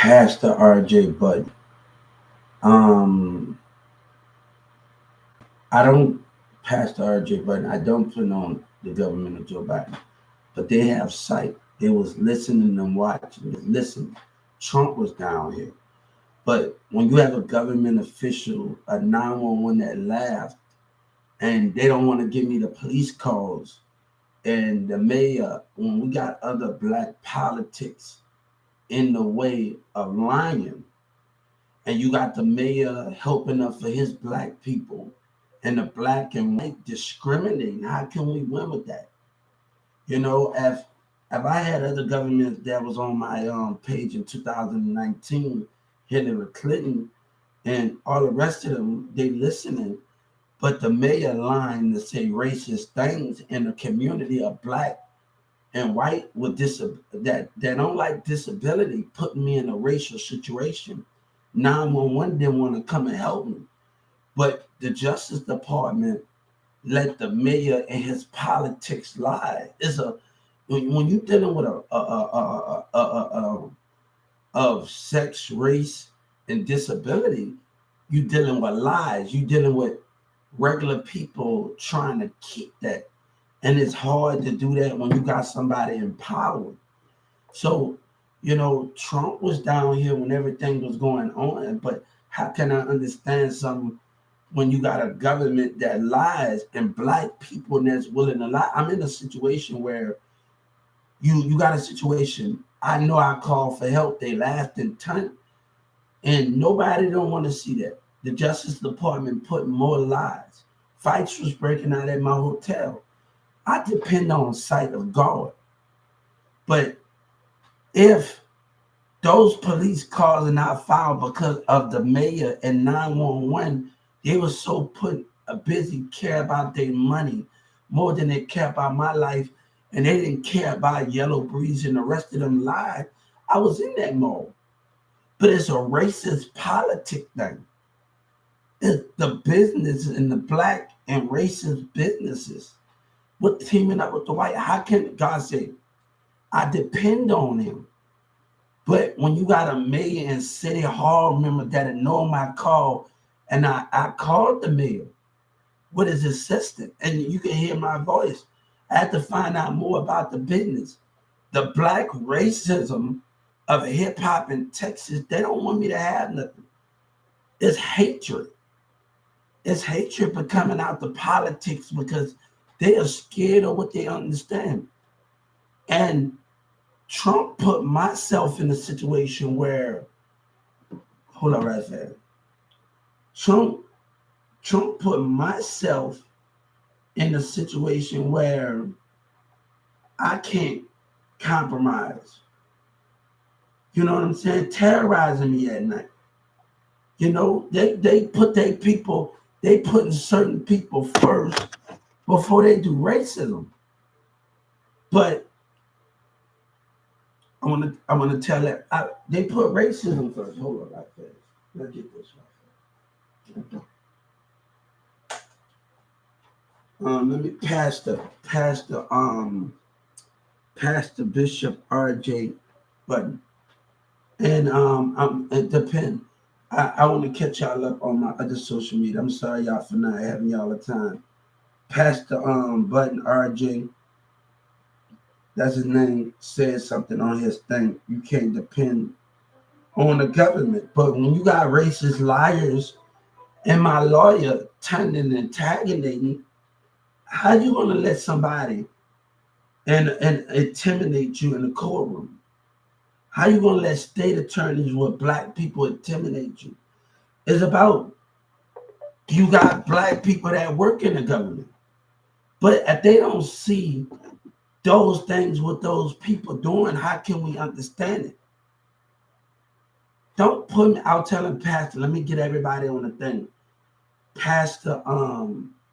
Pastor RJ Bud. Um, I don't Pastor RJ Button. I don't put on the government of Joe Biden, but they have sight. They was listening and watching. Listen, Trump was down here, but when you have a government official, a 911 that laughed, and they don't want to give me the police calls, and the mayor, when we got other black politics in the way of lying, and you got the mayor helping up for his black people and the black and white discriminating. How can we win with that? You know, if I had other governments that was on my page in 2019, Hillary Clinton and all the rest of them, they listening, but the mayor lying to say racist things in a community of black and white with that don't like disability, putting me in a racial situation. 911 didn't want to come and help me. But the Justice Department let the mayor and his politics lie. It's a when you're dealing with of sex, race, and disability, you're dealing with lies. You're dealing with regular people trying to keep that, and it's hard to do that when you got somebody in power. So, Trump was down here when everything was going on, but how can I understand something when you got a government that lies and black people that's willing to lie? I'm in a situation where you got a situation. I know I called for help. They laughed and turned, and nobody don't want to see that. The Justice Department put more lies. Fights was breaking out at my hotel. I depend on sight of God, but if those police cars are not filed because of the mayor and 911, they were so busy care about their money more than they care about my life, and they didn't care about Yellow Breeze and the rest of them lied. I was in that mode. But it's a racist politic thing. It's the business and the black and racist businesses. What teaming up with the white? How can God say, I depend on him? But when you got a mayor and city hall member that know my call, and I called the mayor with his assistant, and you can hear my voice. I had to find out more about the business. The black racism of hip hop in Texas, they don't want me to have nothing. It's hatred. It's hatred for coming out the politics because they are scared of what they understand. And Trump put myself in a situation where, hold on right there. Trump put myself in a situation where I can't compromise. You know what I'm saying? Terrorizing me at night. They put their people, they putting certain people first before they do racism. But I want to tell that they put racism first. Hold on, like this. Let's get this right. Let me Pastor Bishop RJ Button, and it depend. I want to catch y'all up on my other social media. I'm sorry y'all for not having y'all the time. Pastor Button RJ, that's his name, says something on his thing. You can't depend on the government. But when you got racist liars and my lawyer turning and antagonisting, how you gonna let somebody and intimidate you in the courtroom? How you gonna let state attorneys with black people intimidate you? It's about you got black people that work in the government. But if they don't see those things what those people doing, how can we understand it? Don't put me out telling Pastor, let me get everybody on the thing. Pastor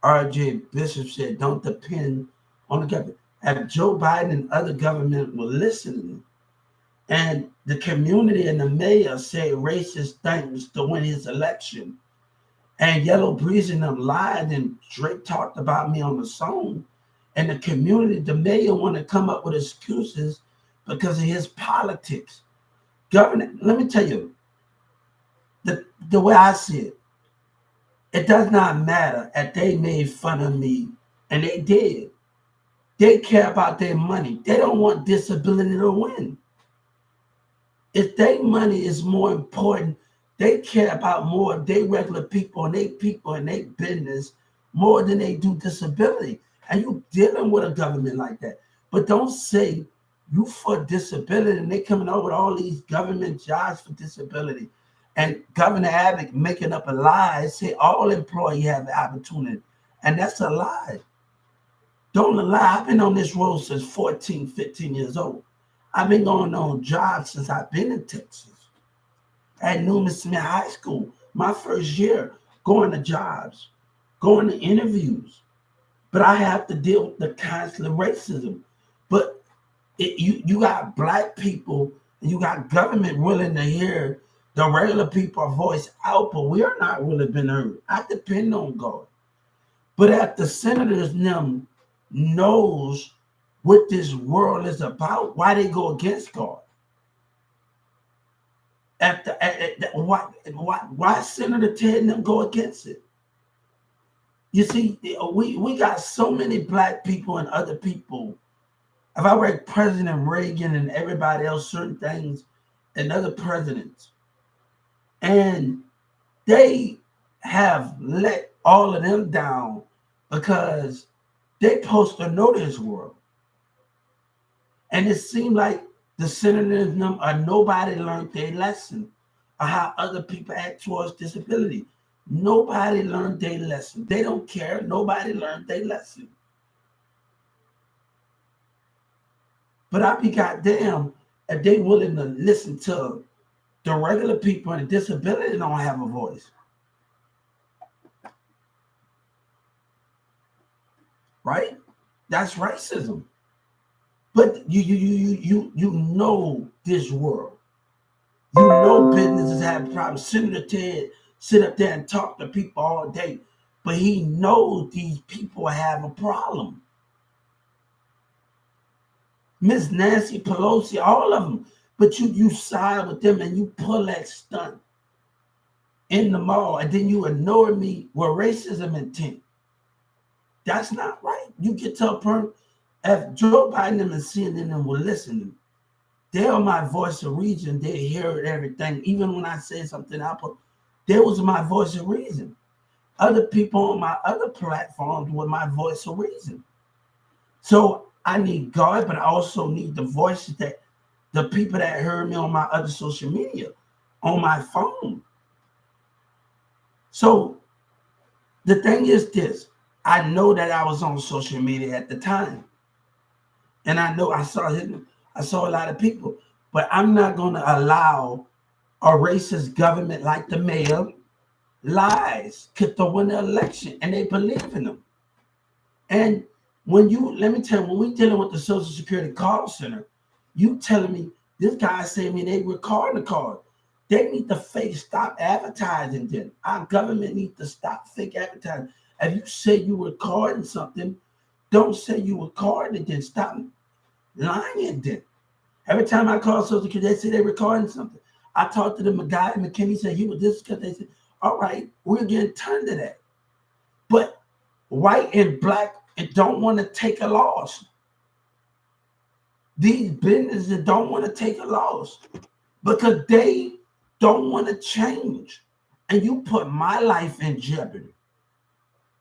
RJ Bishop said, don't depend on the government. If Joe Biden and other government were listening, and the community and the mayor said racist things to win his election, and Yellow Breeze and them lied, and Drake talked about me on the song, and the community, the mayor want to come up with excuses because of his politics. Government, let me tell you, the way I see it, it does not matter if they made fun of me, and they did. They care about their money. They don't want disability to win. If their money is more important, they care about more of their regular people and their business more than they do disability. And you dealing with a government like that. But don't say you for disability and they coming out with all these government jobs for disability. And Governor Abbott making up a lie, say all employees have the opportunity. And that's a lie. Don't lie. I've been on this road since 14, 15 years old. I've been going on jobs since I've been in Texas. At Newman Smith High School, my first year, going to jobs, going to interviews. But I have to deal with the constant racism. But you got black people, and you got government willing to hear the regular people voice out, but we are not really been heard. I depend on God. But if the senators knows what this world is about, why they go against God? Why Senator Ted and them go against it? You see, we got so many black people and other people. If I read President Reagan and everybody else, certain things, and other presidents, and they have let all of them down because they supposed to know this world. And it seemed like the senators or nobody learned their lesson of how other people act towards disability. Nobody learned their lesson. They don't care. Nobody learned their lesson. But I be goddamn if they willing to listen to the regular people and disability don't have a voice. Right? That's racism. But you know this world. You know businesses have problems. Senator Ted sit up there and talk to people all day, but he knows these people have a problem. Miss Nancy Pelosi, all of them. But you side with them and you pull that stunt in the mall, and then you ignore me with racism intent. That's not right. You get to a point, if Joe Biden and CNN were listening, they're my voice of reason. They hear everything. Even when I say something, there was my voice of reason. Other people on my other platforms were my voice of reason. So I need God, but I also need the voices that the people that heard me on my other social media, on my phone. So the thing is this, I know that I was on social media at the time. And I know I saw a lot of people, but I'm not going to allow a racist government like the mayor lies to win the election, and they believe in them. And let me tell you, when we dealing with the Social Security call center, you telling me this guy saying me they recording the call. They need to stop advertising then. Our government needs to stop fake advertising. If you say you recording something, don't say you recording it then. Stop lying then. Every time I call Social Security, they say they're recording something. I talked to the guy, McKinney said he was this because they said, all right, we're getting turned to that. But white and black don't want to take a loss. These businesses don't want to take a loss because they don't want to change. And you put my life in jeopardy.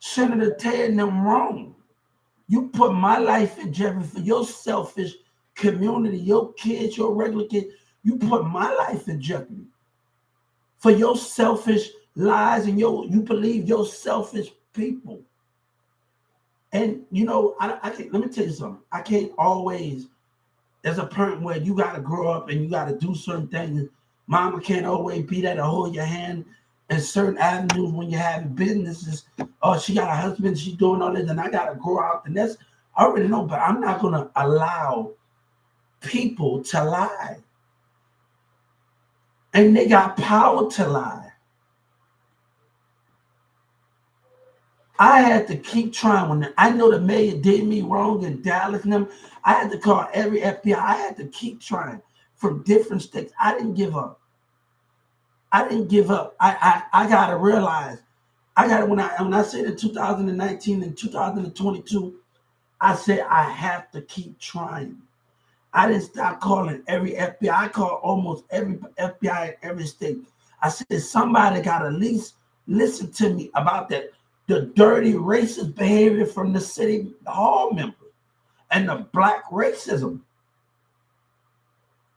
Senator Ted and them wrong. You put my life in jeopardy for your selfish community, your kids, your regular kids. You put my life in jeopardy for your selfish lies and you believe your selfish people. And I can't, let me tell you something. I can't always. There's a point where you got to grow up and you got to do certain things. Mama can't always be there to hold your hand in certain avenues when you're having businesses. Oh, she got a husband, she's doing all this, and I got to grow out. And that's, I already know, but I'm not going to allow people to lie. And they got power to lie. I had to keep trying. When I know the mayor did me wrong in Dallas and them, I had to call every FBI. I had to keep trying. from different states. I didn't give up. I didn't give up. I gotta realize. I got when I said in 2019 and 2022, I said I have to keep trying. I didn't stop calling every FBI. I called almost every FBI in every state. I said somebody got to at least listen to me about that, the dirty racist behavior from the city hall members and the black racism.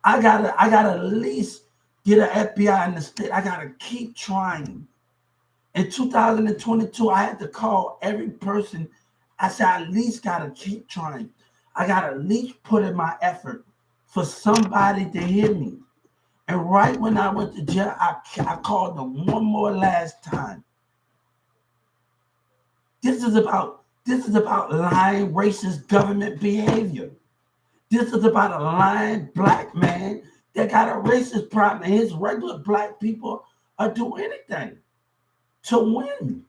I gotta at least get an FBI in the state. I gotta keep trying. In 2022, I had to call every person. I said, I at least gotta keep trying. I gotta at least put in my effort for somebody to hear me. And right when I went to jail, I called them one more last time. This is about lying racist government behavior. This is about a lying black man that got a racist problem, and his regular black people are doing anything to win.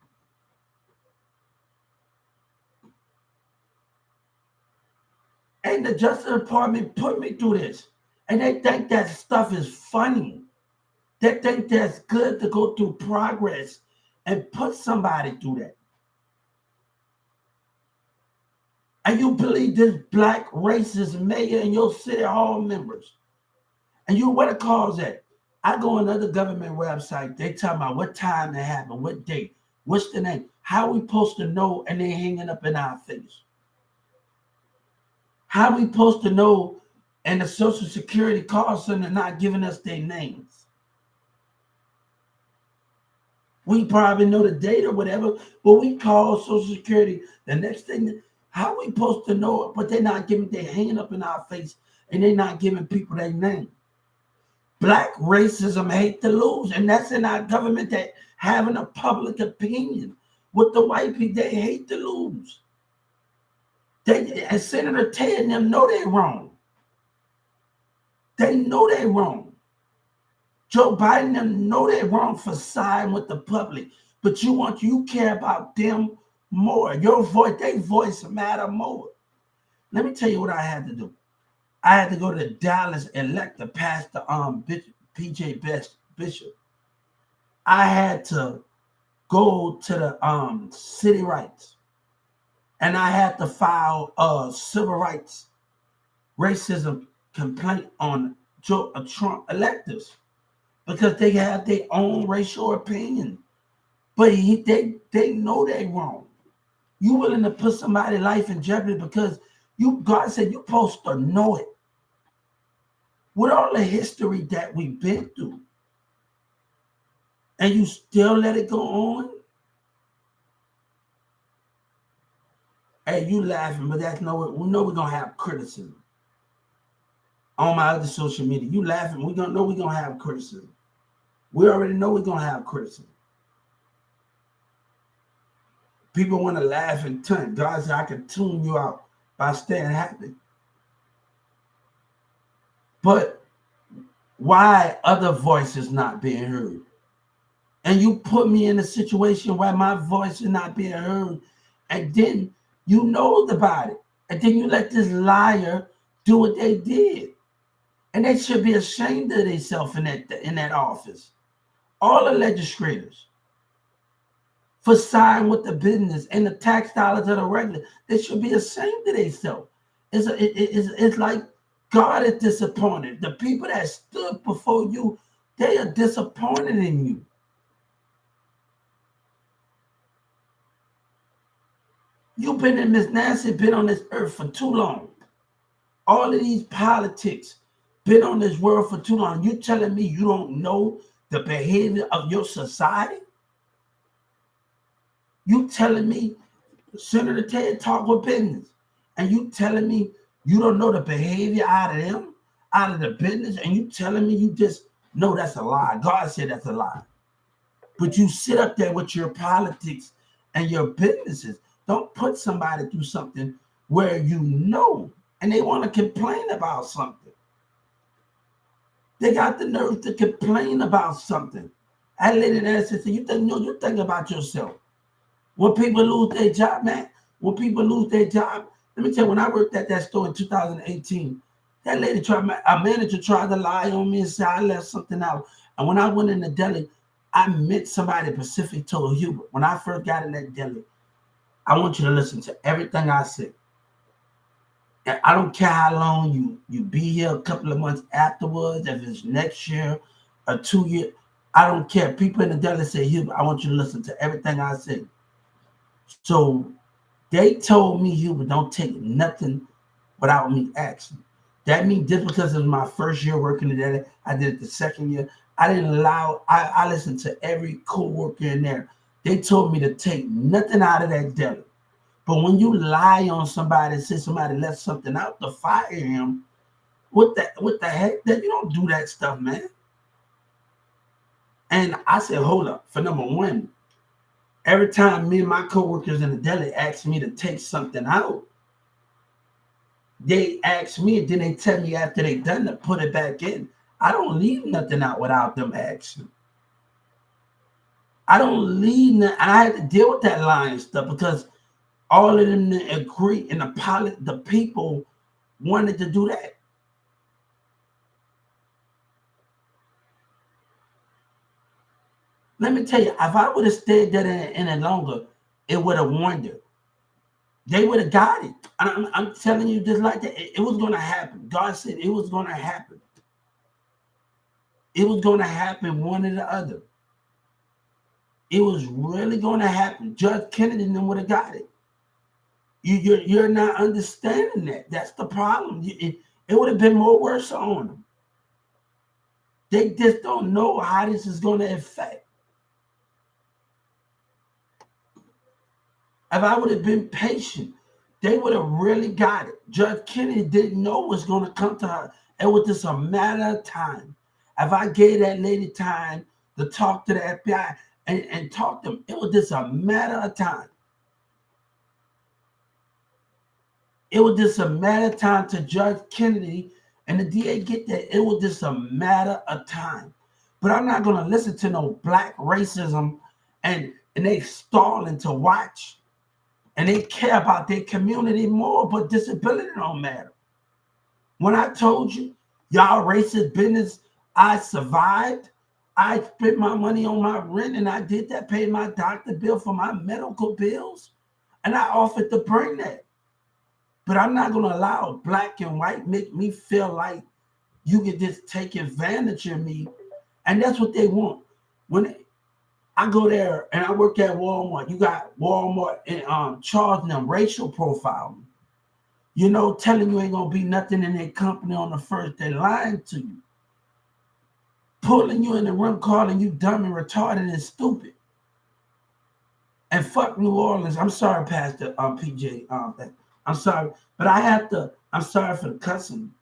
And the Justice Department put me through this. And they think that stuff is funny. They think that's good to go through progress and put somebody through that. And you believe this black racist mayor and your city hall members. And you what it calls that? I go on another government website. They tell me what time it happened, what date, what's the name, how we supposed to know, and they hanging up in our face. How we supposed to know, and the Social Security call center not giving us their names. We probably know the date or whatever, but we call Social Security. The next thing, how we supposed to know it, but they're not giving, they hanging up in our face, and they're not giving people their name. Black racism hate to lose, and that's in our government that having a public opinion. With the white people, they hate to lose. And Senator Ted and them know they're wrong. They know they're wrong. Joe Biden and them know they're wrong for siding with the public. But you care about them more. Your voice, their voice matter more. Let me tell you what I had to do. I had to go to Dallas and elect the pastor, PJ Bishop. I had to go to the city rights. And I had to file a civil rights racism complaint on Trump electors because they have their own racial opinion. But they know they're wrong. You willing to put somebody's life in jeopardy because God said you're supposed to know it. With all the history that we've been through, and you still let it go on? Hey, you laughing, but that's we know we're gonna have criticism. On my other social media, you laughing, we're gonna have criticism. We already know we're gonna have criticism. People want to laugh and taunt. God said I can tune you out by staying happy. But why other voices not being heard? And you put me in a situation where my voice is not being heard, and then you know about it, and then you let this liar do what they did, and they should be ashamed of themselves in that office. All the legislators for siding with the business and the tax dollars of the regular, they should be ashamed of themselves. It's like God is disappointed. The people that stood before you, they are disappointed in you. You've been in Miss Nancy, been on this earth for too long. All of these politics been on this world for too long. You telling me you don't know the behavior of your society? You telling me Senator Ted talk with business, and you telling me you don't know the behavior out of them, out of the business, and you telling me you just know that's a lie. God said that's a lie. But you sit up there with your politics and your businesses. Don't put somebody through something where you know, and they want to complain about something. They got the nerve to complain about something. I lady there said, you think about yourself. When people lose their job, man, let me tell you, when I worked at that store in 2018, That lady a manager tried to lie on me and say I left something out. And when I went in the deli, I met somebody Pacific told Hubert, when I first got in that deli, I want you to listen to everything I say. And I don't care how long you be here, a couple of months afterwards, if it's next year or 2 years, I don't care. People in the deli say, Hubert, I want you to listen to everything I say. So they told me, Hubert, don't take nothing without me asking. That means just because it was my first year working in there, I did it the second year. I didn't allow, I listened to every co-worker in there. They told me to take nothing out of that deli. But when you lie on somebody and say somebody left something out to fire him, what the heck? That you don't do that stuff, man. And I said, hold up. For number one, every time me and my coworkers in the deli asked me to take something out, they ask me, and then they tell me after they done to put it back in. I don't leave nothing out without them asking. I don't leave nothing. And I had to deal with that lying stuff because all of them agree, and the people wanted to do that. Let me tell you, if I would have stayed there in it longer, it would have wondered. They would have got it. I'm telling you just like that. It was going to happen. God said it was going to happen. It was going to happen one or the other. It was really going to happen. Judge Kennedy and them would have got it. You're not understanding that. That's the problem. It would have been more worse on them. They just don't know how this is going to affect. If I would have been patient, they would have really got it. Judge Kennedy didn't know what was going to come to her. It was just a matter of time. If I gave that lady time to talk to the FBI and talk to them, it was just a matter of time. It was just a matter of time to Judge Kennedy and the DA get that. It was just a matter of time. But I'm not going to listen to no black racism and they stalling to watch. And they care about their community more, but disability don't matter. When I told you, y'all racist business, I survived. I spent my money on my rent, and I did that, paid my doctor bill for my medical bills, and I offered to bring that. But I'm not going to allow black and white make me feel like you can just take advantage of me, and that's what they want. When I go there and I work at Walmart. You got Walmart and charging them racial profiling. You know, telling you ain't gonna be nothing in their company on the first day, lying to you, pulling you in the room, calling you dumb and retarded and stupid. And fuck New Orleans. I'm sorry, Pastor PJ. I'm sorry, but I have to. I'm sorry for the cussing.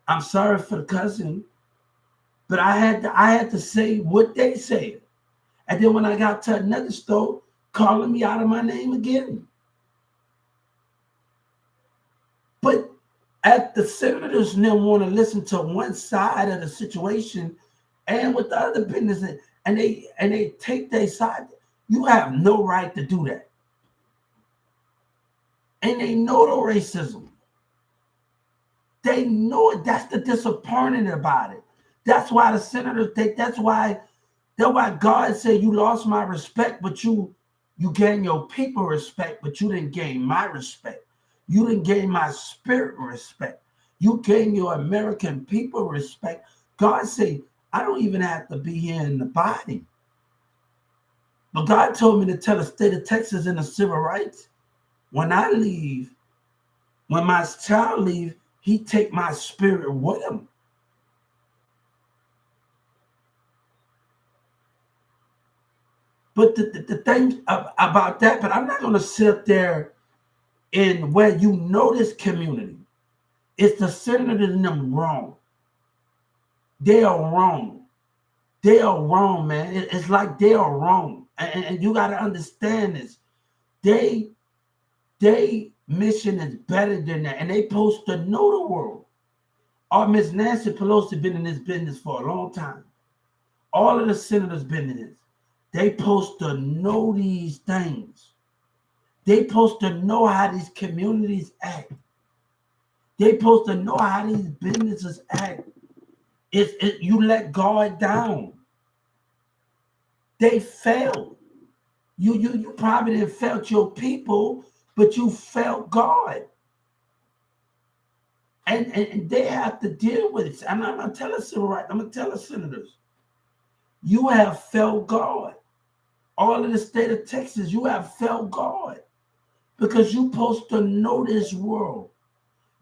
I'm sorry for the cussing, but I had to say what they said. And then when I got to another store, calling me out of my name again. But at the senators now want to listen to one side of the situation and with the other business, and they take their side. You have no right to do that. And they know the racism. They know it. That's the disappointing about it. That's why the senators think, that's why God said you lost my respect, but you gained your people respect, but you didn't gain my respect. You didn't gain my spirit respect. You gained your American people respect. God said, I don't even have to be here in the body. But God told me to tell the state of Texas in the civil rights, when I leave, when my child leaves, he take my spirit with him. But the thing about that, but I'm not going to sit there and where you know this community. It's the senators and them wrong. They are wrong. They are wrong, man. It's like they are wrong. And you got to understand this. They mission is better than that. And they supposed to know the world. Our Miss Nancy Pelosi been in this business for a long time. All of the senators been in this. They supposed to know these things. They supposed to know how these communities act. They supposed to know how these businesses act. You let God down. They failed. You probably didn't felt your people, but you felt God. And they have to deal with it. I'm gonna tell the civil rights, I'm gonna tell the senators, you have felt God. All of the state of Texas, you have felt God. Because you're supposed to know this world.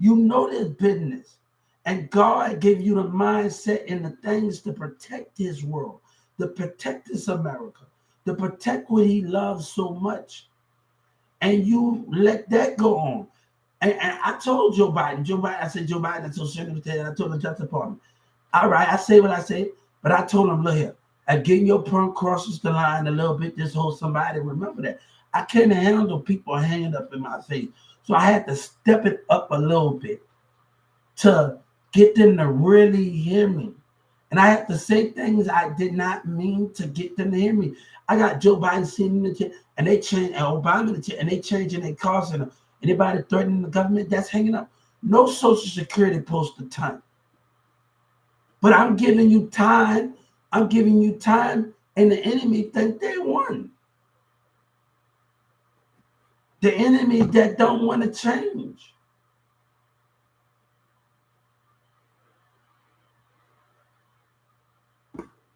You know this business. And God gave you the mindset and the things to protect his world, to protect this America, to protect what he loves so much. And you let that go on. And I told Joe Biden, I said, Joe Biden, I told Secretary, I told the Justice Department, all right, I say what I say, but I told him, look here, getting your point crosses the line a little bit, just hold somebody, remember that. I couldn't handle people hand up in my face. So I had to step it up a little bit to get them to really hear me. And I had to say things I did not mean to get them to hear me. I got Joe Biden sitting in the chair, and they change, and Obama in the chair, and they changing their cars. And anybody threatening the government that's hanging up, no Social Security post of time. But I'm giving you time. I'm giving you time, and the enemy think they won. The enemy that don't want to change.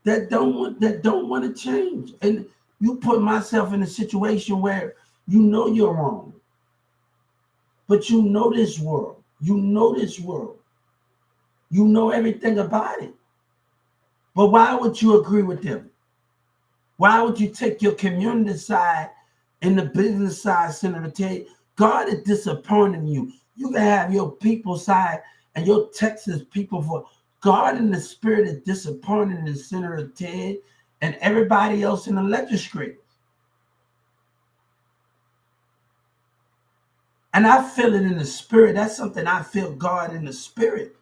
That don't want to change. And you put myself in a situation where you know you're wrong. But you know this world. You know this world. You know everything about it. But why would you agree with them? Why would you take your community side and the business side, Senator Ted? God is disappointing you. You can have your people side and your Texas people for God in the spirit is disappointing in Senator Ted and everybody else in the legislature. And I feel it in the spirit. That's something I feel God in the spirit.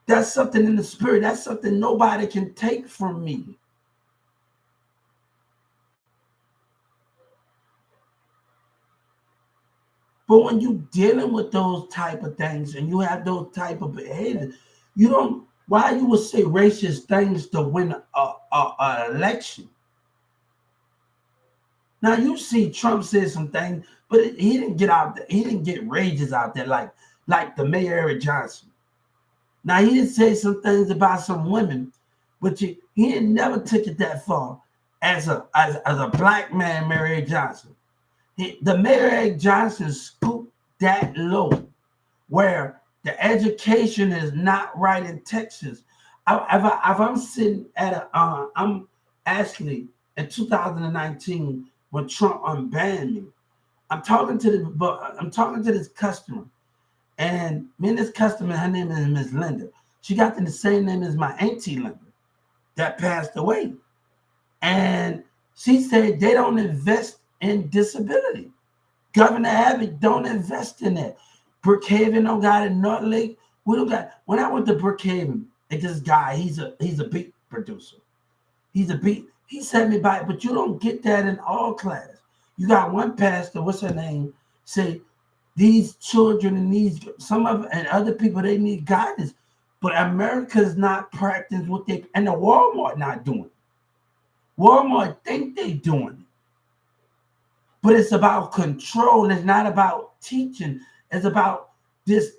That's something in the spirit. That's something nobody can take from me. But when you're dealing with those type of things and you have those type of behaviors, you don't, why you would say racist things to win an election? Now you see Trump said some things, but he didn't get out there. He didn't get rages out there like the Mayor Eric Johnson. Now he did say some things about some women, but he never took it that far as a black man, Mayor Eric Johnson. The Mayor Eric Johnson scooped that low where the education is not right in Texas. If I'm sitting at I'm actually in 2019 when Trump unbanned me, I'm talking to this customer, and me and this customer, her name is Miss Linda. She got the same name as my auntie Linda that passed away, and she said they don't invest in disability. Governor Abbott don't invest in that. Brookhaven don't got it. North Lake, we don't got. When I went to Brookhaven, and this guy, he's a beat producer. He sent me by, but you don't get that in all class. You got one pastor, what's her name, say these children and some of and other people, they need guidance. But America's not practicing what they, and the Walmart not doing it. Walmart think they doing it. But it's about control. It's not about teaching. It's about this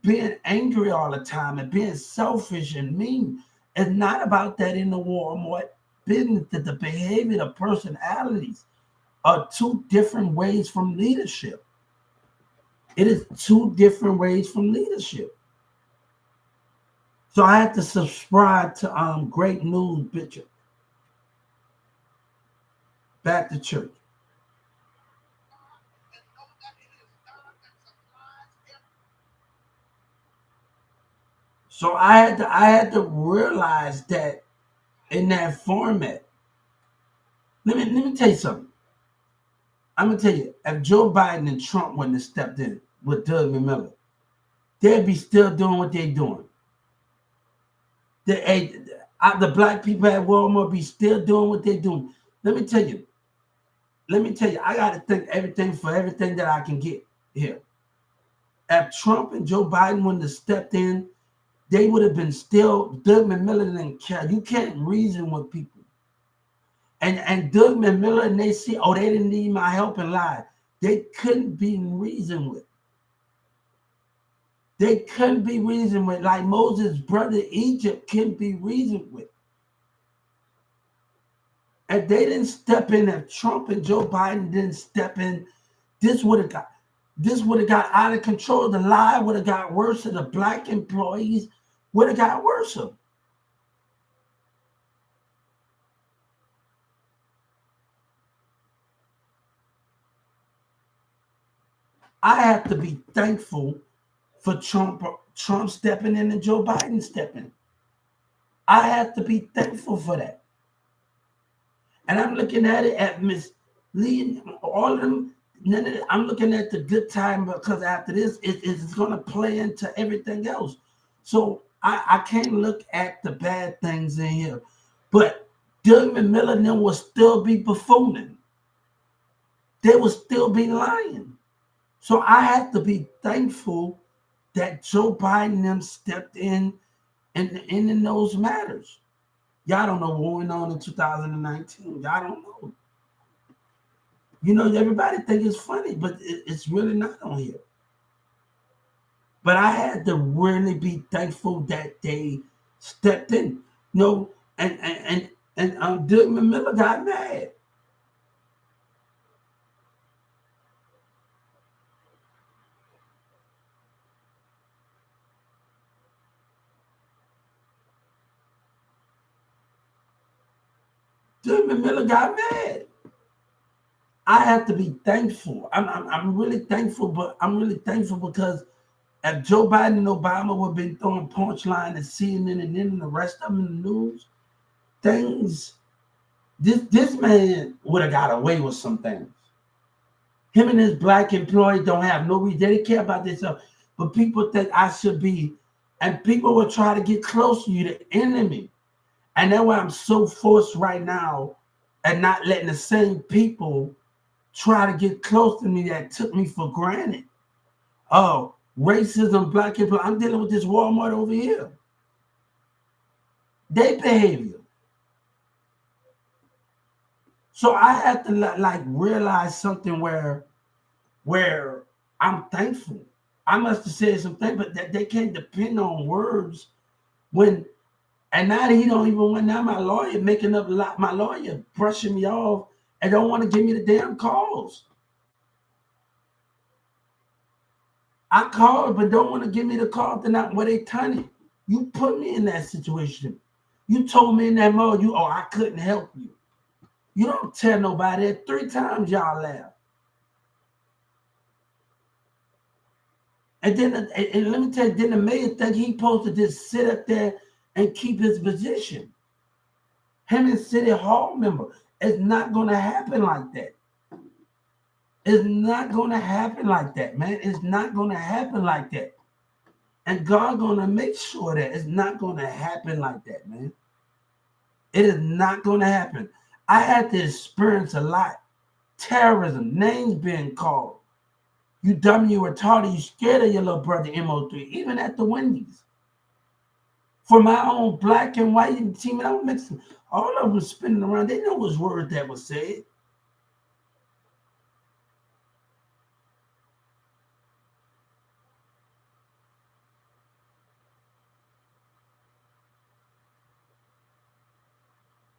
being angry all the time and being selfish and mean. It's not about that in the Walmart business. That the behavior, the personalities are two different ways from leadership. It is two different ways from leadership. So I had to subscribe to Great News Bishop. Back to church. So I had to realize that in that format. Let me tell you something. I'm gonna tell you, if Joe Biden and Trump wouldn't have stepped in with Doug McMillan, they'd be still doing what they're doing. The black people at Walmart be still doing what they're doing. Let me tell you, I gotta think everything for everything that I can get here. If Trump and Joe Biden wouldn't have stepped in, they would have been still. Doug McMillan didn't care. You can't reason with people. And Doug McMillan and they see, oh, they didn't need my help and lie. They couldn't be reasoned with. They couldn't be reasoned with. Like Moses' brother Egypt couldn't be reasoned with. And they didn't step in. If Trump and Joe Biden didn't step in, this would have got out of control. The lie would have got worse. The black employees would have got worse. I have to be thankful for Trump stepping in and Joe Biden stepping. I have to be thankful for that. And I'm looking at it at Miss Lee, all of them. I'm looking at the good time because after this, it's going to play into everything else. So I can't look at the bad things in here. But Doug McMillan and them will still be buffooning. They will still be lying. So I have to be thankful that Joe Biden and them stepped in those matters. Y'all don't know what went on in 2019. Y'all don't know. You know, everybody think it's funny, but it's really not on here. But I had to really be thankful that they stepped in. You know, and Doug McMillan got mad. Doug McMillan got mad. I have to be thankful. I'm really thankful, but I'm really thankful because if Joe Biden and Obama would have been throwing punchline and CNN and then the rest of them in the news, this man would have got away with some things. Him and his black employee don't have no reason. They didn't care about themselves. But people think I should be, and people will try to get close to you, the enemy. And that's why I'm so forced right now at not letting the same people try to get close to me that took me for granted. Oh, racism, black people. I'm dealing with this Walmart over here. Their behavior. So I have to like realize something where I'm thankful. I must have said something, but that they can't depend on words when. And now he don't even want. Now my lawyer making up a lot. My lawyer brushing me off and don't want to give me the damn calls. I called, but don't want to give me the call. They're not where they turn it. You put me in that situation. You told me in that mode, I couldn't help you. You don't tell nobody that. 3 times y'all laugh. And then, and let me tell you, then the mayor think he supposed to just sit up there and keep his position. Him and City Hall member. It's not going to happen like that. It's not going to happen like that, man. It's not going to happen like that. And God going to make sure that it's not going to happen like that, man. It is not going to happen. I had to experience a lot. Terrorism, names being called. You dumb, you retarded, you scared of your little brother MO3, even at the Wendy's. For my own black and white team, I was mixing. All of them spinning around. They know what words that was said.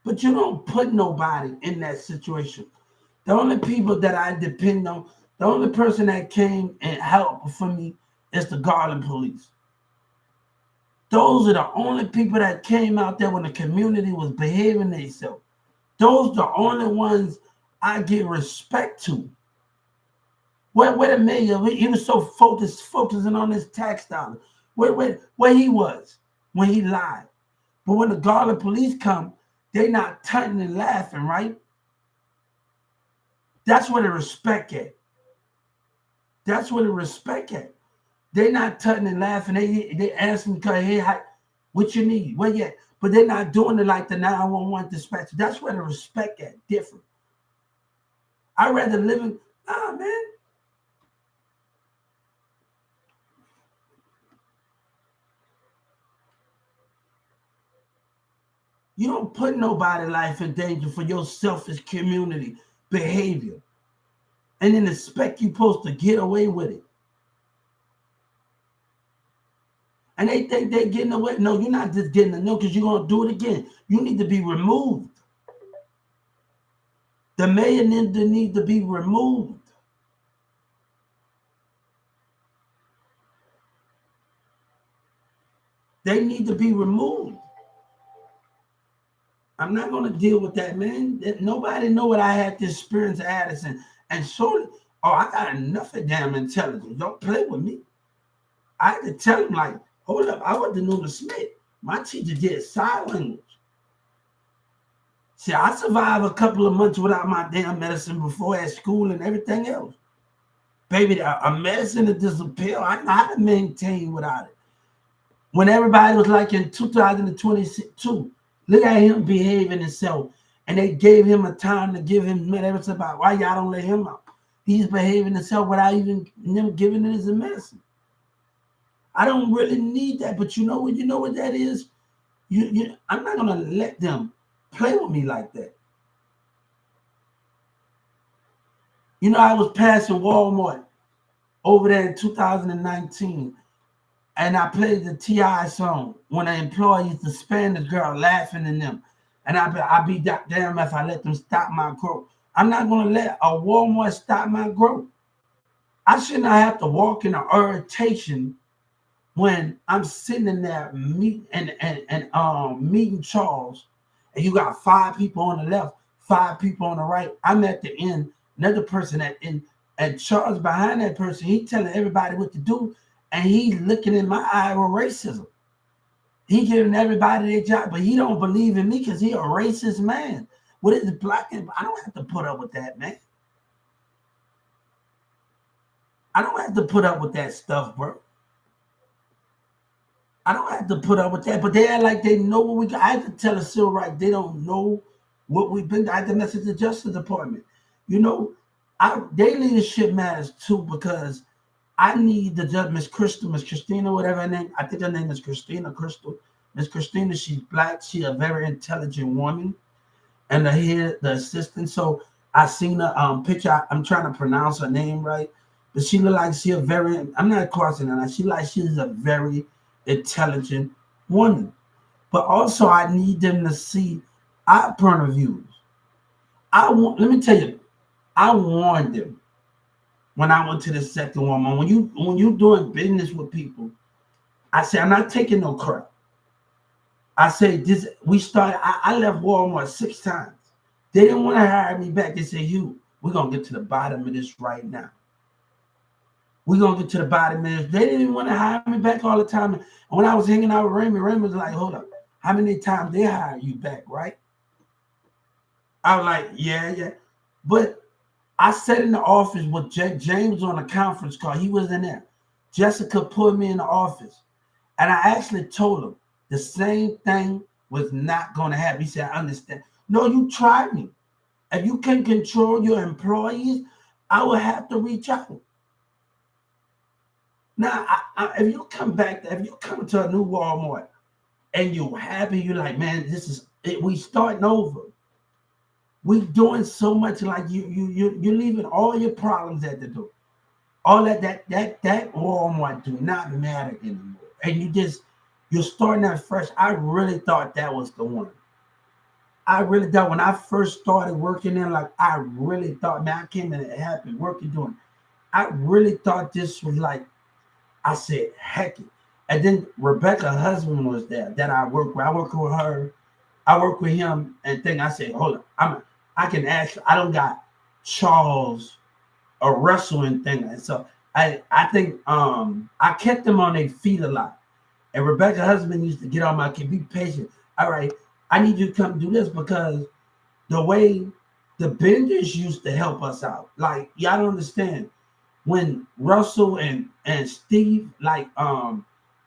But you don't put nobody in that situation. The only people that I depend on, the only person that came and helped for me is the Garland police. Those are the only people that came out there when the community was behaving themselves. Those are the only ones I give respect to. Where the mayor, he was so focusing on his tax dollars. Where he was when he lied. But when the Garland police come, they not turning and laughing, right? That's where the respect at. That's where the respect at. They not tutting and laughing. They asking, hey, what you need? Where you at? But they're not doing it like the 911 dispatcher. That's where the respect at. Different. I'd rather live in, man. You don't put nobody's life in danger for your selfish community behavior and then expect you supposed to get away with it. And they think they're getting away. No, you're not just getting away because you're going to do it again. You need to be removed. The mayor need to be removed. They need to be removed. I'm not going to deal with that, man. Nobody know what I had to experience at Addison. And surely, I got enough of damn intelligence. Don't play with me. I had to tell him, like, hold up, I went to Newton Smith. My teacher did sign language. See, I survived a couple of months without my damn medicine before at school and everything else. Baby, a medicine that disappear, I know how to maintain without it. When everybody was like in 2022, look at him behaving himself. And they gave him a time to give him medicine about why y'all don't let him out. He's behaving himself without even them giving it as a medicine. I don't really need that, but you know what that is? I'm not gonna let them play with me like that. You know, I was passing Walmart over there in 2019, and I played the T.I. song when the employees, the Spanish girl laughing in them. And I be damn if I let them stop my growth. I'm not gonna let a Walmart stop my growth. I should not have to walk in an irritation when I'm sitting in there meeting Charles, and you got 5 people on the left, 5 people on the right. I'm at the end, another person at the end, and Charles behind that person, he telling everybody what to do, and he's looking in my eye with racism. He giving everybody their job, but he don't believe in me because he a racist man. What is it, black? I don't have to put up with that, man. I don't have to put up with that stuff, bro. I don't have to put up with that, but they act like they know what we got. I have to tell a civil rights, they don't know what we've been. I have to message the Justice Department. You know, their leadership matters too, because I need the judge, Miss Christina, whatever her name. I think her name is Christina Crystal. Miss Christina, she's black. She's a very intelligent woman. And the assistant. So I seen a picture. I'm trying to pronounce her name right, but she look like she's a very. I'm not crossing her. She's a very intelligent woman. But also, I need them to see our point of views. Let me tell you, I warned them when I went to the second Walmart. When you doing business with people, I say I'm not taking no crap. I say this. I left Walmart 6 times. They didn't want to hire me back. They said, "Hugh, we're gonna get to the bottom of this right now. We're gonna get to the bottom of this." They didn't even want to hire me back all the time. And when I was hanging out with Raymond was like, "Hold up, how many times they hire you back, right?" I was like, "Yeah." But I sat in the office with James on a conference call. He was in there. Jessica put me in the office, and I actually told him the same thing was not going to happen. He said, "I understand." No, you tried me. If you can control your employees, I will have to reach out. Now, if you come to a new Walmart and you're happy, you're like, "Man, this is it. We starting over. We doing so much." Like you're leaving all your problems at the door. All that Walmart do not matter anymore, and you're starting out fresh. I really thought that was the one. I really thought when I first started working in, like, I really thought, man, I came in and happy working doing. I really thought this was like, I said, heck it. And then Rebecca's husband was there that I work with. I work with her. I work with him and think I said, hold on, I can ask. I don't got Charles a wrestling thing. And so I think I kept them on their feet a lot. And Rebecca's husband used to get on my kid, be patient. All right, I need you to come do this because the way the Benders used to help us out, like, y'all don't understand. When Russell and Steve, like,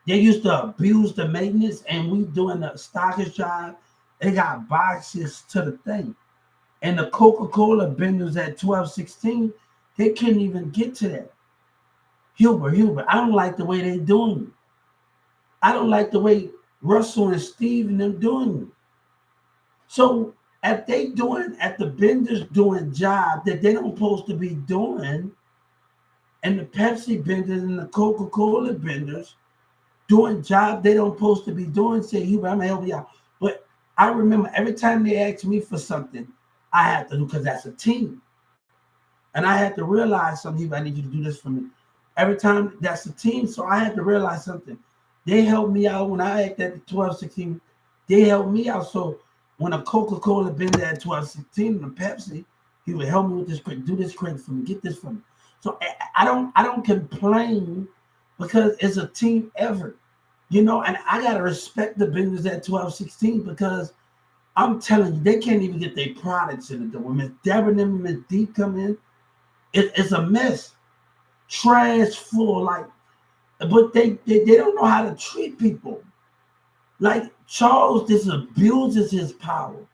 they used to abuse the maintenance, and we doing the stockage job, they got boxes to the thing. And the Coca-Cola Benders at 1216, they couldn't even get to that. Hubert, I don't like the way they doing it. I don't like the way Russell and Steve and them doing it. So if they doing at the vendors doing job that they don't supposed to be doing, and the Pepsi vendors and the Coca-Cola vendors doing job they don't supposed to be doing, say, Hubert, I'm gonna help you out. But I remember every time they asked me for something, I had to do, because that's a team. And I had to realize something, Hubert, I need you to do this for me. Every time that's a team, so I had to realize something. They helped me out when I acted at the 12-16. They helped me out. So when a Coca-Cola been there at 12-16 and a Pepsi, he would help me with this crate, do this crate for me, get this for me. So I don't complain, because it's a team effort, you know, and I gotta respect the business at 12-16, because I'm telling you, they can't even get their products in the door. When Miss Deborah and Miss D come in, it's a mess. Trash full, like, but they don't know how to treat people. Like Charles just abuses his power.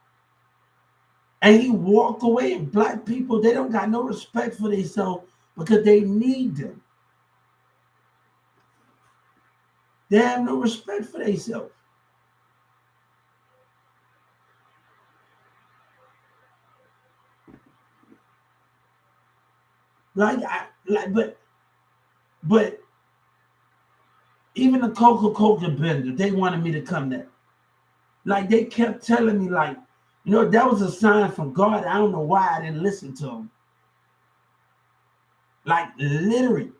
And he walked away, and black people, they don't got no respect for themselves because they need them. They have no respect for themselves. But even the Coca-Cola vendor, they wanted me to come there. Like, they kept telling me, like, you know, that was a sign from God. I don't know why I didn't listen to them. Like, literally,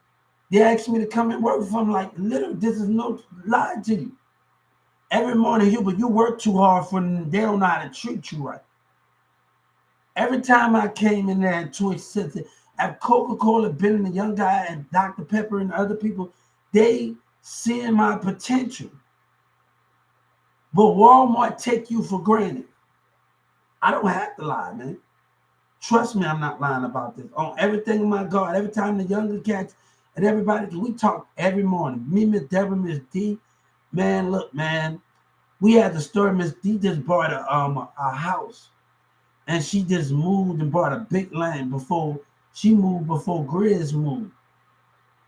they asked me to come and work for them. Like, literally, this is no lie to you. Every morning, you work too hard for them. They don't know how to treat you right. Every time I came in there and Twitch said, at Coca-Cola, Ben and the young guy and Dr. Pepper and other people, they seeing my potential. But Walmart take you for granted. I don't have to lie, man. Trust me, I'm not lying about this. On everything in my God, every time the younger cats and everybody, we talk every morning. Me, Miss Deborah, Miss D, man, look, man, we had the story. Miss D just bought a house, and she just moved and bought a big land before she moved, before Grizz moved.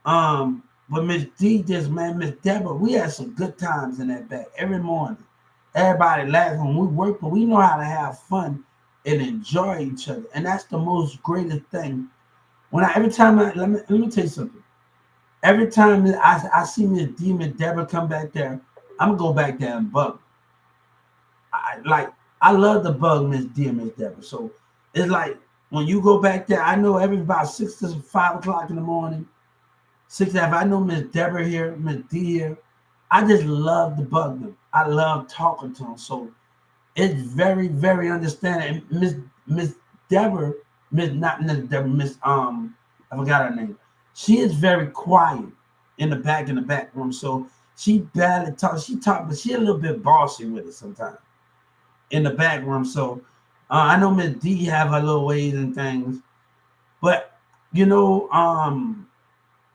But Miss D just, man, Miss Deborah, we had some good times in that back every morning. Everybody laughing when we work, but we know how to have fun and enjoy each other, and that's the most greatest thing. Every time let me tell you something. Every time I see Miss D, Miss Deborah come back there, I'm gonna go back there and bug. I love the bug Miss D and Miss Deborah. So it's like when you go back there, I know every about 6 to 5 o'clock in the morning, 6 after. I know Miss Deborah here, Miss D here. I just love to bug them. I love talking to them. So it's very, very understanding. Miss Deborah, not Miss Deborah, I forgot her name. She is very quiet in the back room. So she barely talks. She talks, but she a little bit bossy with it sometimes in the back room. So I know Miss D have her little ways and things, but you know,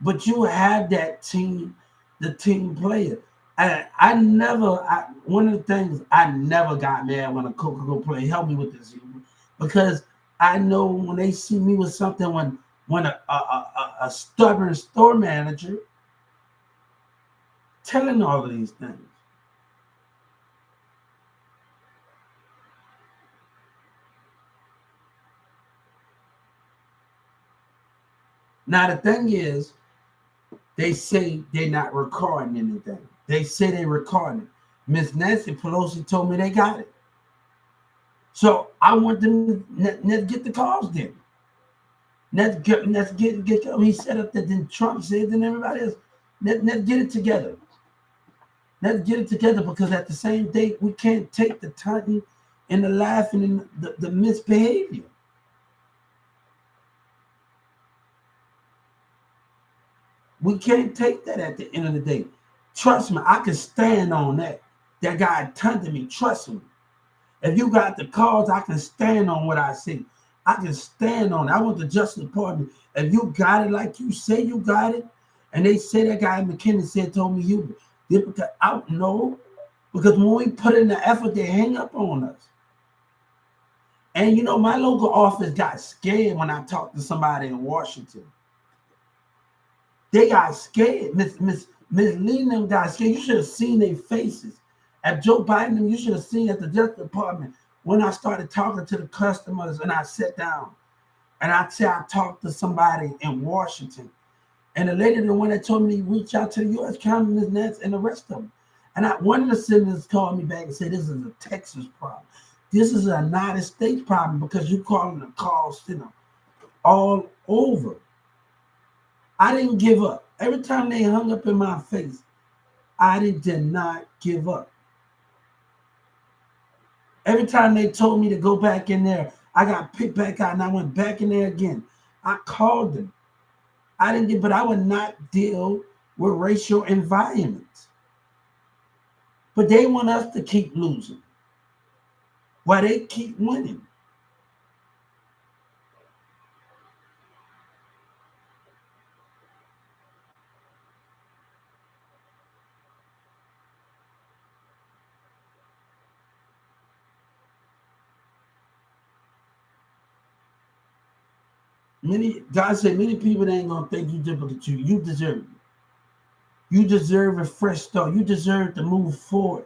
but you have that team, the team player. One of the things, I never got mad when a Coca-Cola player helped me with this, because I know when they see me with something, when a stubborn store manager telling all of these things. Now the thing is, they say they're not recording anything. They say they're recording. Miss Nancy Pelosi told me they got it. So I want them to get the calls then. Let's get. He set up that. Then Trump said, then everybody else. Let's get it together. Let's get it together, because at the same day, we can't take the taunting and the laughing and the misbehavior. We can't take that at the end of the day. Trust me, I can stand on that. That guy taunted me. Trust me. If you got the cause, I can stand on what I see. I can stand on it. I want the Justice Department. If you got it like you say you got it, and they say that guy McKinney told me you, I don't know, because when we put in the effort, they hang up on us. And you know, my local office got scared when I talked to somebody in Washington. They got scared. Miss Lee and them got scared. You should have seen their faces. At Joe Biden, you should have seen at the Justice Department when I started talking to the customers and I sat down and I talked to somebody in Washington, and the lady, the one that told me reach out to the U.S. County Nets and the rest of them. And one of the senators called me back and said, this is a Texas problem. This is a United States problem because you're calling the call center all over. I didn't give up. Every time they hung up in my face, did not give up. Every time they told me to go back in there, I got picked back out and I went back in there again. I called them. But I would not deal with racial environments. But they want us to keep losing while they keep winning. God said, many people ain't gonna think you did, but you deserve it. You deserve a fresh start. You deserve to move forward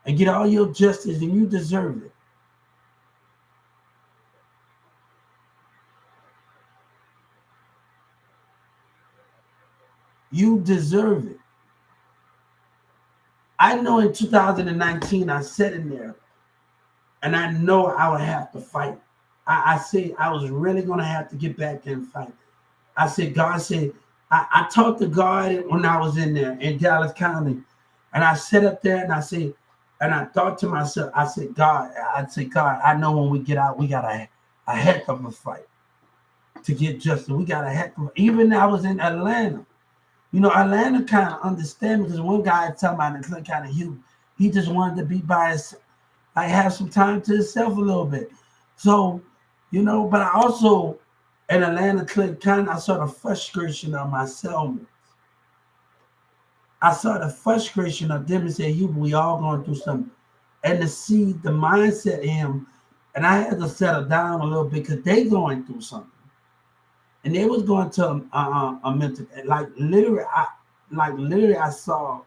and get all your justice, and you deserve it. You deserve it. I know in 2019, I sat in there and I know I would have to fight. I said I was really going to have to get back there and fight. I said, God said, I talked to God when I was in there in Dallas County. And I sat up there and I said, and I thought to myself, I said, God, I know when we get out, we got a heck of a fight to get justice. We got a heck of even I was in Atlanta. Atlanta kind of understand because one guy talking about it kind of huge. He just wanted to be by his, like have some time to himself a little bit. So, but I also in Atlanta, Clinton County, I saw the frustration of my cellmates. I saw the frustration of them and said, we all going through something. And to see the mindset in him, and I had to settle down a little bit because they going through something. And they was going to a mental, literally, I saw,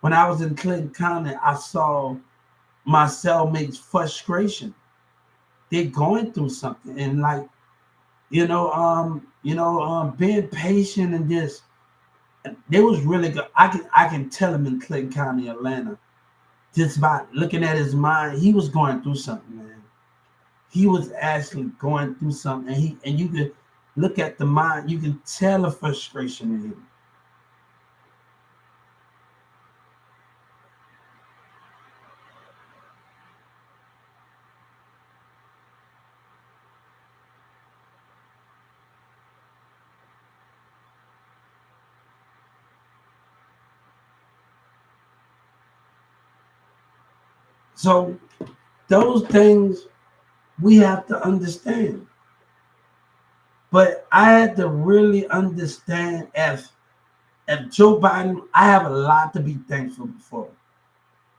when I was in Clinton County, I saw my cellmates' frustration. They're going through something. And being patient and this, they was really good. I can tell him in Clinton County, Atlanta, just by looking at his mind, he was going through something, man. He was actually going through something, and you could look at the mind, you can tell the frustration in him. So those things we have to understand. But I had to really understand if Joe Biden, I have a lot to be thankful for.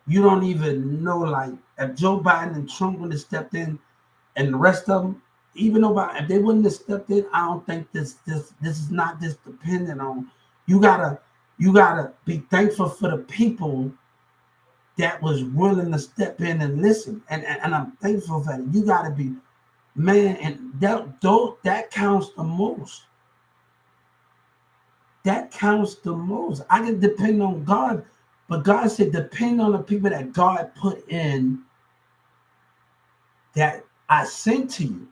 You don't even know, like, if Joe Biden and Trump would have stepped in and the rest of them, even though if they wouldn't have stepped in, I don't think this is not just dependent on you gotta be thankful for the people that was willing to step in and listen. And I'm thankful for that. You gotta be, man, and that counts the most. That counts the most. I can depend on God, but God said depend on the people that God put in that I sent to you.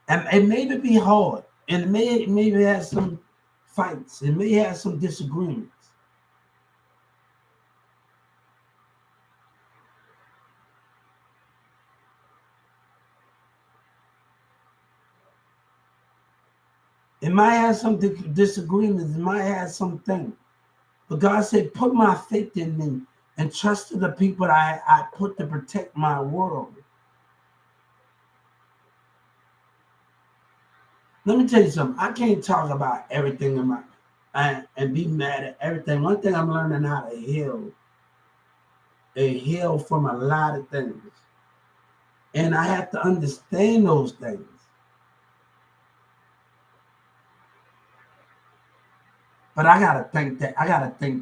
And it may be hard, and it may have some fights, it may have some disagreements. It might have some disagreements, it might have something. But God said, put my faith in me and trust in the people that I put to protect my world. Let me tell you something. I can't talk about everything in my and be mad at everything. One thing I'm learning how to heal from a lot of things. And I have to understand those things. But I gotta thank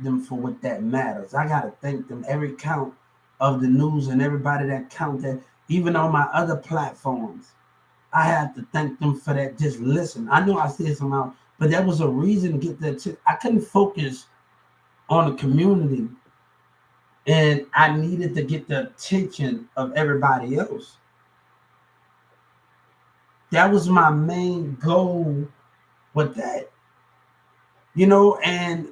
them for what that matters. I gotta thank them every count. of the news and everybody that count that, even on my other platforms. I have to thank them for that. Just listen. I know I said something out, but that was a reason to get that. I couldn't focus on the community, and I needed to get the attention of everybody else. That was my main goal with that. And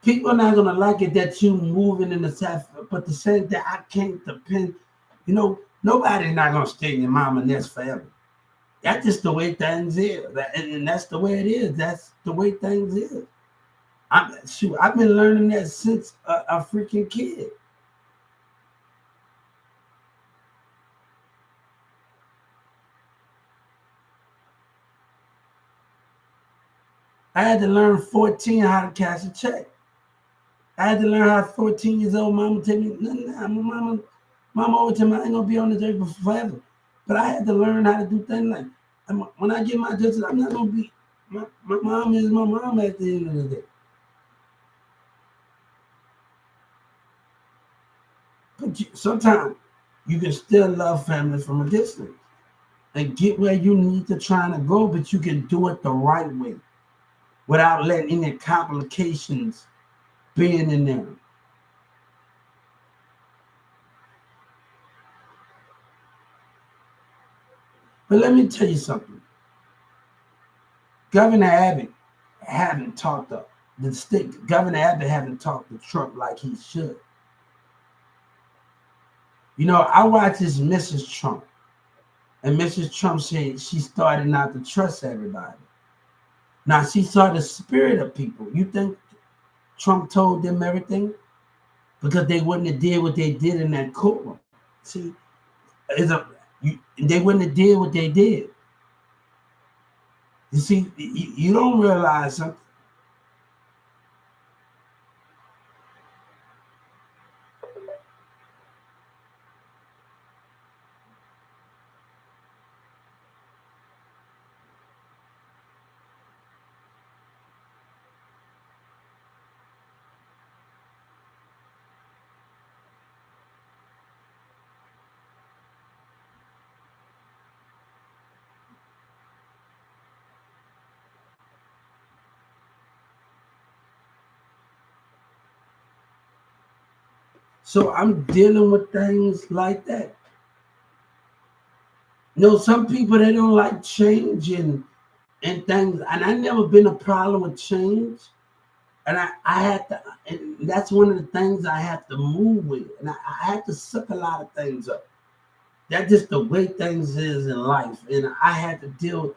people are not gonna like it that you moving in the south, but the same that I can't depend. Nobody's not gonna stay in your mama nest forever. That's just the way things is, and that's the way it is. That's the way things is. I've been learning that since a freaking kid. I had to learn 14 how to cash a check. I had to learn how 14 years old mama tell me, nah, mama always tell me I ain't gonna be on this earth forever. But I had to learn how to do things like when I get my justice, I'm not gonna be my mom is my mom at the end of the day. But sometimes you can still love family from a distance and get where you need to try to go, but you can do it the right way without letting any complications being in there. But let me tell you something. Governor Abbott haven't talked up. The state Governor Abbott haven't talked to Trump like he should. I watched this Mrs. Trump, and Mrs. Trump said she started not to trust everybody. Now she saw the spirit of people. You think Trump told them everything? Because they wouldn't have did what they did in that courtroom. See, they wouldn't have did what they did. You see, you don't realize something. So I'm dealing with things like that. Some people they don't like change and things, and I never been a problem with change. And I had to, and that's one of the things I have to move with. And I had to suck a lot of things up. That's just the way things is in life. And I had to deal with,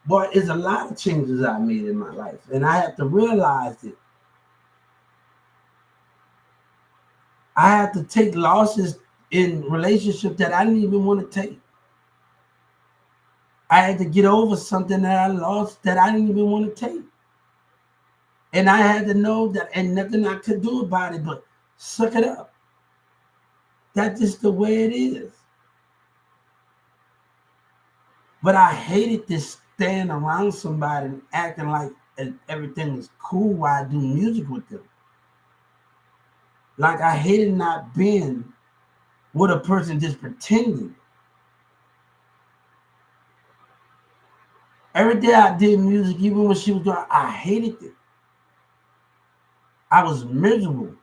boy, there's a lot of changes I made in my life. And I had to realize it. I had to take losses in relationships that I didn't even want to take. I had to get over something that I lost that I didn't even want to take. And I had to know that, and nothing I could do about it but suck it up. That's just the way it is. But I hated to stand around somebody and acting like everything is cool while I do music with them. Like I hated not being with a person just pretending. Every day I did music, even when she was doing, I hated it. I was miserable.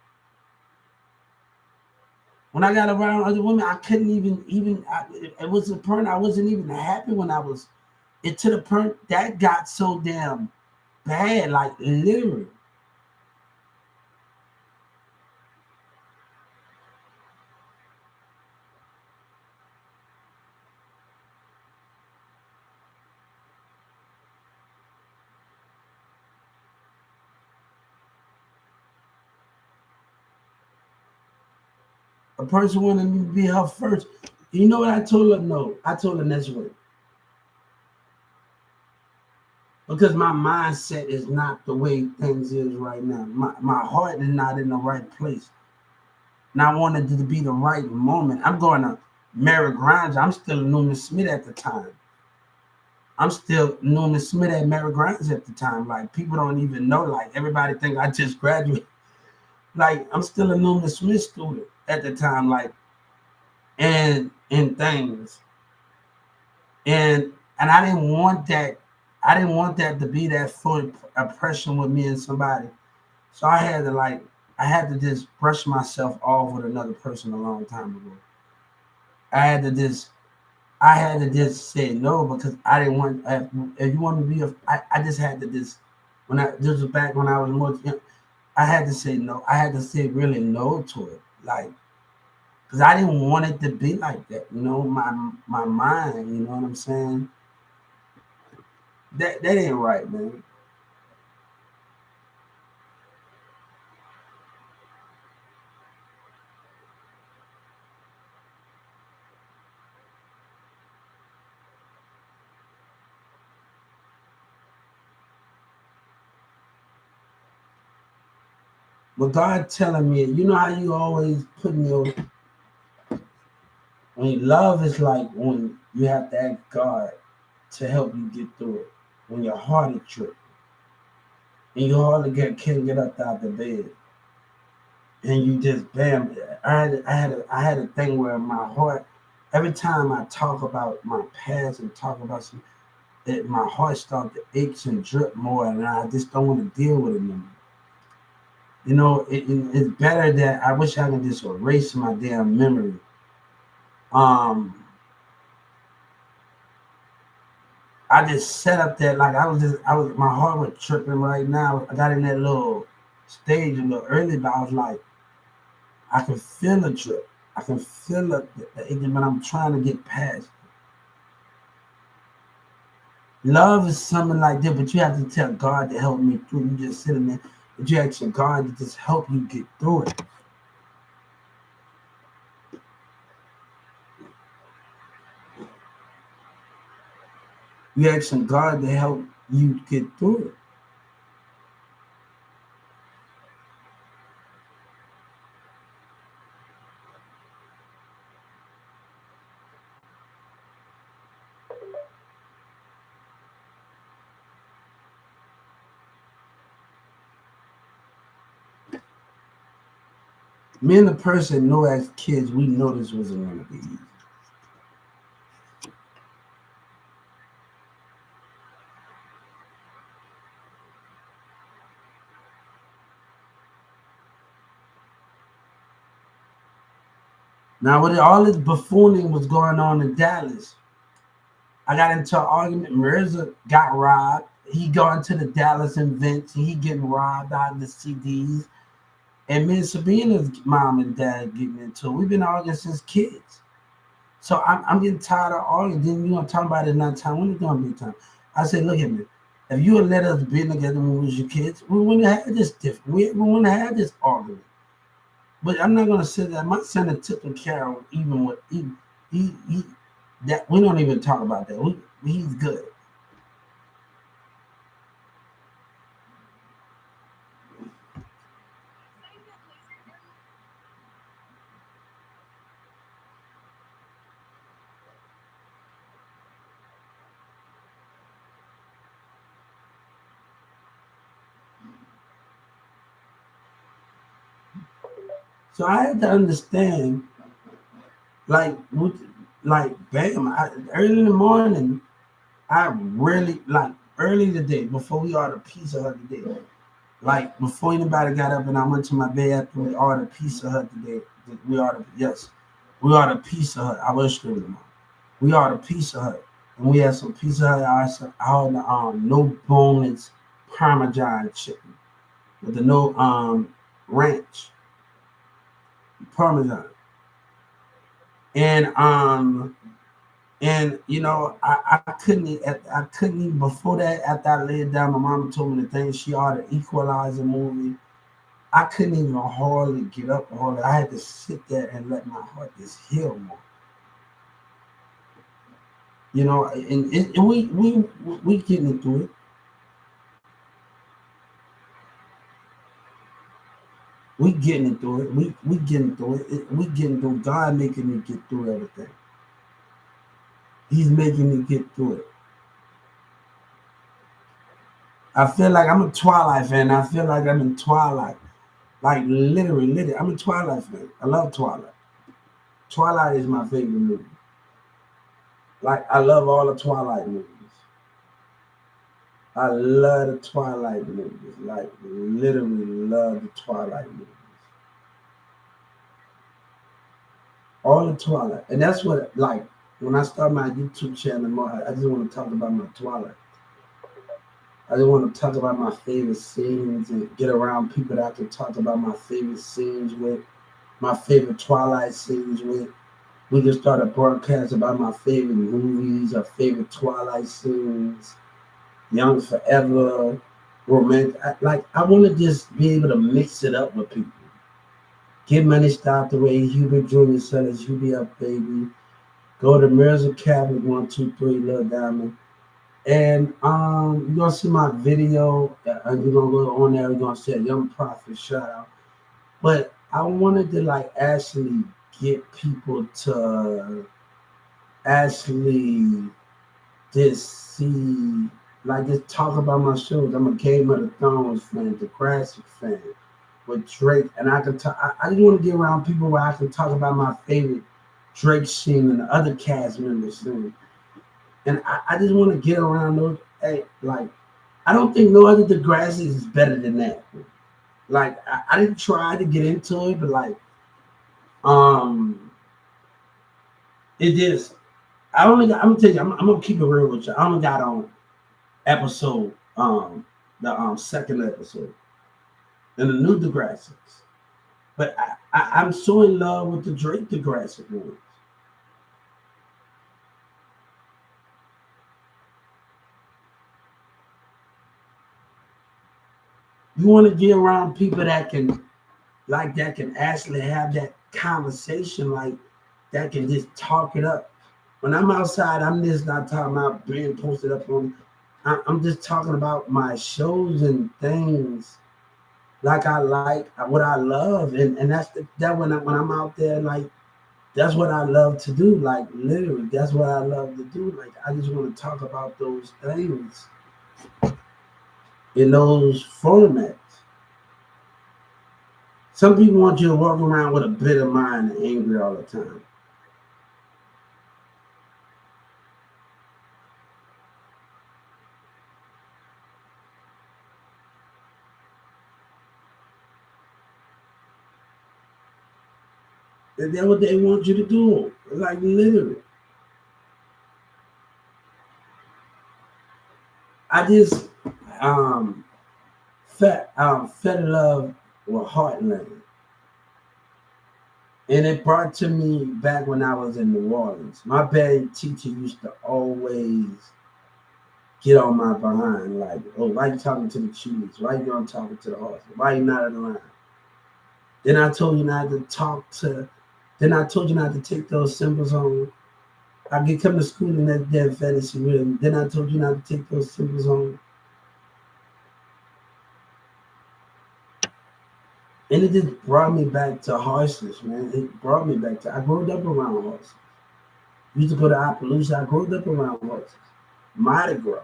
When I got around other women, I couldn't even it was a point I wasn't even happy when I was, it to the point that got so damn bad, like literally. A person wanted me to be her first. You know what I told her? No. I told her this way. Because my mindset is not the way things is right now. My heart is not in the right place. And I wanted it to be the right moment. I'm going to Mary Grimes. I'm still Newman Smith at the time. I'm still Newman Smith at Mary Grimes at the time. Like people don't even know. Like everybody think I just graduated. Like I'm still a Newman Smith student. at the time, like and things, and I didn't want that. I didn't want that to be that full oppression with me and somebody. So I had to just brush myself off with another person a long time ago. I had to just I had to just say no because I didn't want. If you want to be I just had to just when I this was back when I was more. I had to say no. I had to say really no to it, like because I didn't want it to be like that. You know, my mind. You know what I'm saying? That ain't right, man. But God telling me, you know how you always putting your when love is like when you have to ask God to help you get through it. When your heart is tripped and you hardly can't get up out the bed and you just bam. I had a thing where my heart every time I talk about my past and talk about some that my heart starts to ache and drip more and I just don't want to deal with it anymore. You know, it's better that I wish I could just erase my damn memory. Um, I just set up that like I was my heart was tripping right now. I got in that little stage a little early, but I was like, I can feel the trip. I can feel the aching, but I'm trying to get past. Love is something like that, but you have to tell God to help me through. You just sitting there, but you asking God to just help you get through it. You asking God to help you get through it. Me and the person know as kids, we know this wasn't gonna be easy. Now, with all this buffooning was going on in Dallas, I got into an argument. Mirza got robbed. He going to the Dallas events. He getting robbed out of the CDs. And me and Sabina's mom and dad getting into it. We've been arguing since kids. So I'm getting tired of arguing. Then you want to talk about it not time. When it's going to be time? I said, look at me. If you would let us be together when we was your kids, we wouldn't have this different. We wouldn't have this argument. But I'm not gonna say that my son had taken care of even with he that we don't even talk about that. He's good. So I had to understand, like, like, bam, early in the morning, I really like early today before we ordered pizza hut today. Like before anybody got up and I went to my bed after we ordered pizza hut today. We ordered pizza hut. I was screaming. We ordered pizza hut, and we had some pizza hut. I ordered no boneless Parmesan chicken with the no ranch Parmesan, and you know, I couldn't even before that. After I laid down, my mom told me the thing. She ordered Equalizer movie. I couldn't even hardly get up. Hardly, I had to sit there and let my heart just heal more. You know, and we getting into it. We getting into it. We getting through we getting through. God making me get through everything. He's making me get through it. I feel like I'm a Twilight fan. I feel like I'm in Twilight. Like literally. I'm a Twilight fan. I love Twilight. Twilight is my favorite movie. Like I love all the Twilight movies. I love the Twilight movies. Like literally love the Twilight movies. All the Twilight. And that's what like when I start my YouTube channel, I just want to talk about my Twilight. I just want to talk about my favorite scenes and get around people that I can talk about my favorite scenes with, my favorite Twilight scenes with. We just start a broadcast about my favorite movies, our favorite Twilight scenes, Young Forever, romantic. I want to just be able to mix it up with people. Get money stopped the way Hubert Jr. said us, you be up, baby. Go to Mirrors Cabinet 123, Little Diamond. And you're gonna see my video, and you're gonna go on there, you're gonna see a Young Prophet shout out. But I wanted to like actually get people to actually just see, like just talk about my shows. I'm a Game of the Thrones fan, the Classic fan with Drake, and I can talk. I just want to get around people where I can talk about my favorite Drake scene and the other cast members scene. And I just want to get around those. Hey, like I don't think no other Degrassi is better than that. Like I didn't try to get into it, but like um, it just I only got. I'm gonna tell you. I'm gonna keep it real with you. I only got on episode the second episode and the new Degrassi. But I'm so in love with the Drake Degrassi ones. You want to get around people that can that can actually have that conversation, like that can just talk it up. When I'm outside, I'm just not talking about being posted up on. I'm just talking about my shows and things like I like what I love, and that's that when I'm out there, like that's what I love to do. Like literally, that's what I love to do. Like I just want to talk about those things in those formats. Some people want you to walk around with a bitter mind and angry all the time. And that's what they want you to do. Like literally. I just um fell in love with Heartland. And it brought to me back when I was in New Orleans. My band teacher used to always get on my behind, like, oh, why you talking to the cheese? Why you not talking to the horse? Why you not in line? Then I told you not to talk to, then I told you not to take those symbols home. I get come to school in that damn fantasy room. Then I told you not to take those symbols home. And it just brought me back to horses, man. It brought me back to, I grew up around horses. Used to go to Appaloosa. I grew up around horses. Mardi Gras.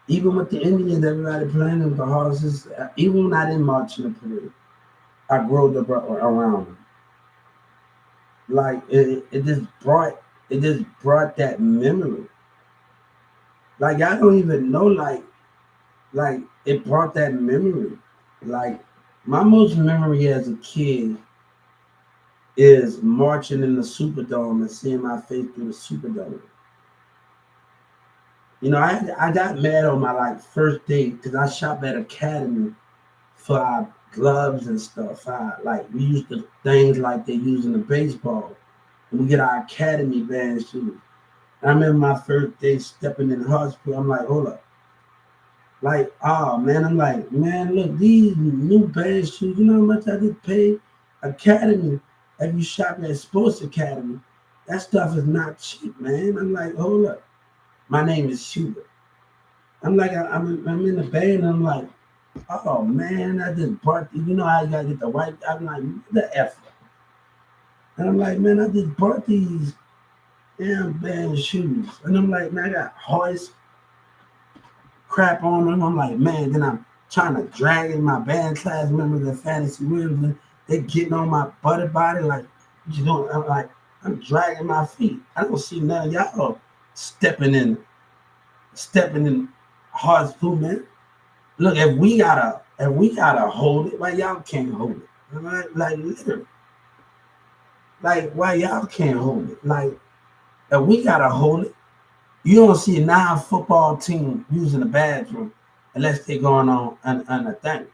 Even with the Indians, everybody playing with the horses. Even when I didn't march in the parade, I grew up around them. Like it just brought that memory. Like I don't even know, like it brought that memory. Like my most memory as a kid is marching in the Superdome and seeing my face through the Superdome. You know, I got mad on my like first date because I shop at Academy for our gloves and stuff. Like we used the things like they use in the baseball. And we get our Academy band shoes. And I remember my first day stepping in the hospital. I'm like, hold up. Like, oh man, I'm like, man, look, these new band shoes, you know how much I just paid? Academy, if you shop at Sports Academy, that stuff is not cheap, man. I'm like, hold up. My name is Schubert. I'm like, I'm in the band. And I'm like, oh man, I just bought. You know, I gotta get the white. I'm like, the F. And I'm like, man, I just bought these damn band shoes. And I'm like, man, I got horse crap on them. I'm like, man, then I'm trying to drag in my band class members and fantasy rhythms. They getting on my body like, what you doing? I'm like, I'm dragging my feet. I don't see none of y'all stepping in hard food, man. Look, if we gotta hold it, why y'all can't hold it? Like literally. Like why y'all can't hold it? Like if we gotta hold it, you don't see a non-football team using the bathroom unless they're going on a thing.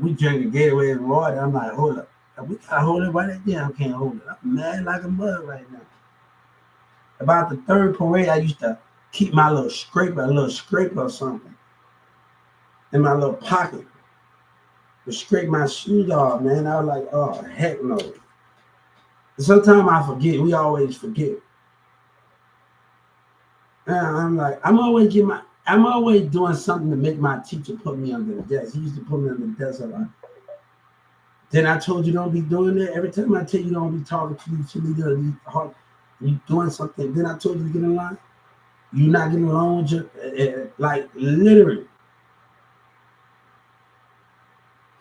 We drinking Gatorade and water. I'm like, hold up. If we gotta hold it right there. I can't hold it. I'm mad like a mud right now. About the third parade, I used to keep my a little scraper or something in my little pocket to scrape my shoes off, man. I was like, oh heck no. Sometimes I forget. We always forget. And I'm like, I'm always doing something to make my teacher put me under the desk. He used to put me under the desk a lot. Then I told you don't be doing that. Every time I tell you don't be talking to these cheerleaders, you doing something. Then I told you to get in line. You not getting along with your like literally.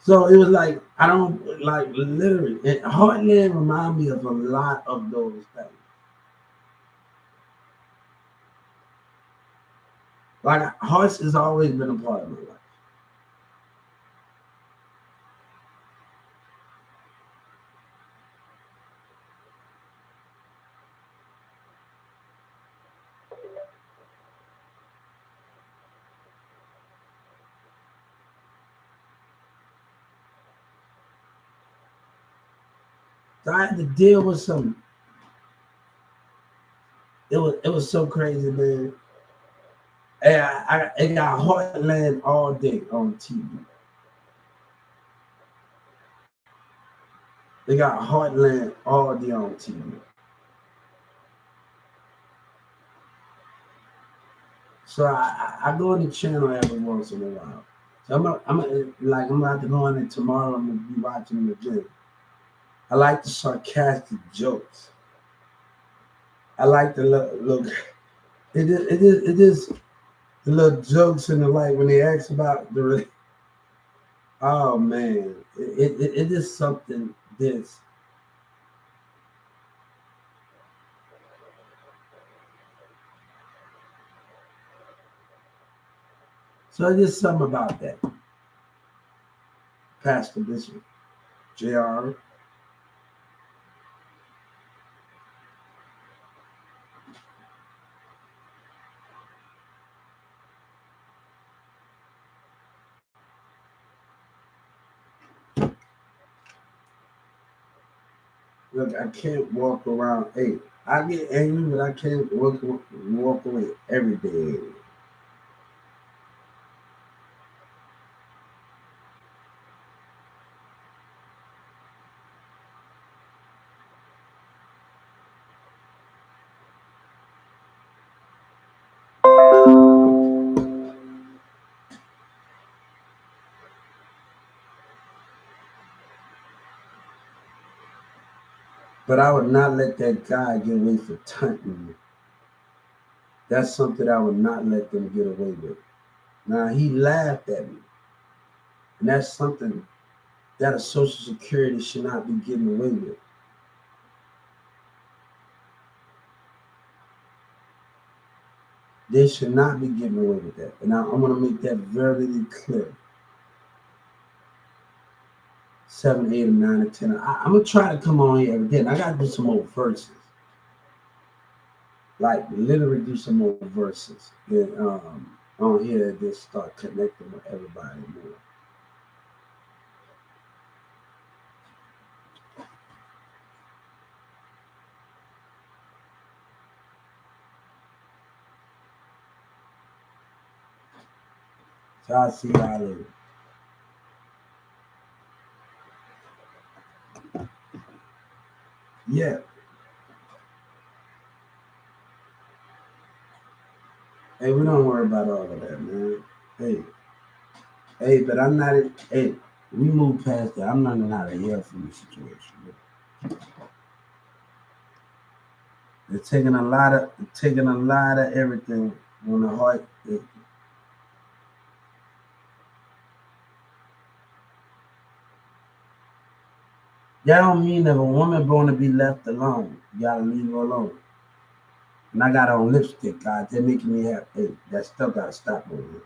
So it was like I don't like literally. And Heartland remind me of a lot of those things. Like Hearts has always been a part of my life. So I had to deal with some. It was so crazy, man. And it got Heartland all day on TV. They got Heartland all day on TV. So I go on the channel every once in a while. So I'm about to go on it tomorrow. I'm gonna be watching the gym. I like the sarcastic jokes. I like the look. It is the little jokes in the light when they ask about the. Oh man, it is something. This so it is something about that. Pastor Bishop Jr. Look, I can't walk around. Hey, I get angry, but I can't walk away every day. But I would not let that guy get away for taunting me. That's something I would not let them get away with. Now he laughed at me, and that's something that a Social Security should not be getting away with. They should not be getting away with that. And I'm going to make that very clear. 7, 8, and 9, and 10. I'm going to try to come on here again. I got to do some more verses. Like, literally do some more verses. Then on here, just start connecting with everybody more. So I'll see y'all later. Yeah. Hey, we don't worry about all of that, man. Hey, but I'm not. Hey, we move past that. I'm learning how to heal from the situation. They're taking a lot of everything on the heart. That don't mean if a woman want to be left alone, you gotta leave her alone. And I got on lipstick, God, they're making me happy. That stuff gotta stop over here.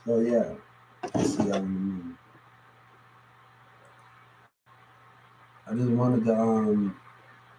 So yeah, I see how you mean. I just wanted to